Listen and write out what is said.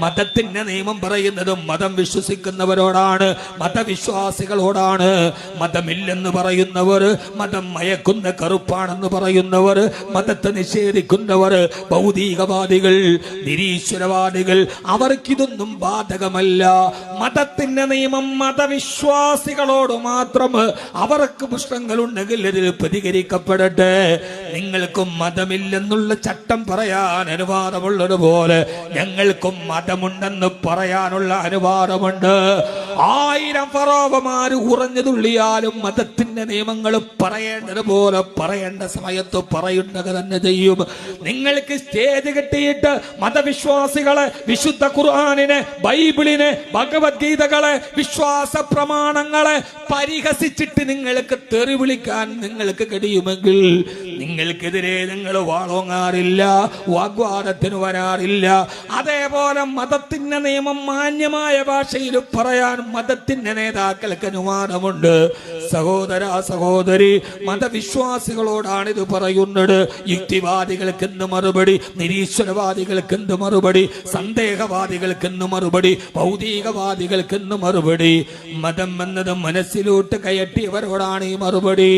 മതത്തിന്റെ നിയമം പറയുന്നതും മതം വിശ്വസിക്കുന്നവരോടാണ്, മതവിശ്വാസികളോടാണ്. മതമില്ലെന്ന് പറയുന്നവർ, മതം മയക്കുന്ന കറുപ്പാണെന്ന് പറയുന്നവർ, മതത്തെ നിഷേധിക്കുന്നവർ, ഭൗതികവാദികൾ, നിരീശ്വരവാദികൾ, അവർക്കിതൊന്നും ബാധകമല്ല. മതത്തിന്റെ നിയമം മതവിശ്വാസികളോട് മാത്രം. അവർക്ക് പ്രശ്നങ്ങളുണ്ടെങ്കിൽ അതിൽ പ്രതികരിക്കപ്പെടട്ടെ. നിങ്ങൾക്കും മതമില്ലെന്നുള്ള ചട്ടം പറയാൻ അനുവാദമുള്ളതുപോലെ ഞങ്ങൾക്കും മതമുണ്ടെന്ന് പറയാനുള്ള അനുവാദമുണ്ട്. 1000 ഫറോവമാര് ഉറഞ്ഞു തുള്ളിയാലും മതത്തിന്റെ നിയമങ്ങൾ പറയേണ്ടതുപോലെ പറയേണ്ട സമയത്ത് പറയുന്നത് തന്നെ ചെയ്യും. നിങ്ങൾക്ക് സ്റ്റേജ് കെട്ടിയിട്ട് മതവിശ്വാസികളെ, വിശുദ്ധ ഖുർആനിനെ, ബൈബിളിനെ, ഭഗവത്ഗീതകളെ, വിശ്വാസ പ്രമാണങ്ങളെ പരിഹസിച്ചിട്ട് നിങ്ങൾക്ക് തെറി വിളിക്കാൻ നിങ്ങൾക്ക് കഴിയുമെങ്കിൽ നിങ്ങൾക്കെതിരെ നിങ്ങൾ വാളോങ്ങാറില്ല, വാഗ്വാദത്തിന് വരാറില്ല. അതേപോലെ മതത്തിന്റെ നിയമം മാന്യമായ ഭാഷയിൽ പറയാൻ മതത്തിന്റെ നേതാക്കൾക്ക് അനുവാദമുണ്ട്. സഹോദര സഹോദരി, മതവിശ്വാസികളോടാണ് ഇത് പറയുന്നത്. യുക്തിവാദികൾക്ക് എന്ത് മറുപടി, നിരീശ്വരവാദികൾക്ക് എന്ത് മറുപടി, സന്ദേഹവാദികൾക്ക് എന്ത് മറുപടി, ഭൗതികവാദികൾക്ക് എന്ത് മറുപടി? മതം എന്നത് മനസ്സിലോട്ട് കയറ്റിയവരോടാണ് ഈ മറുപടി.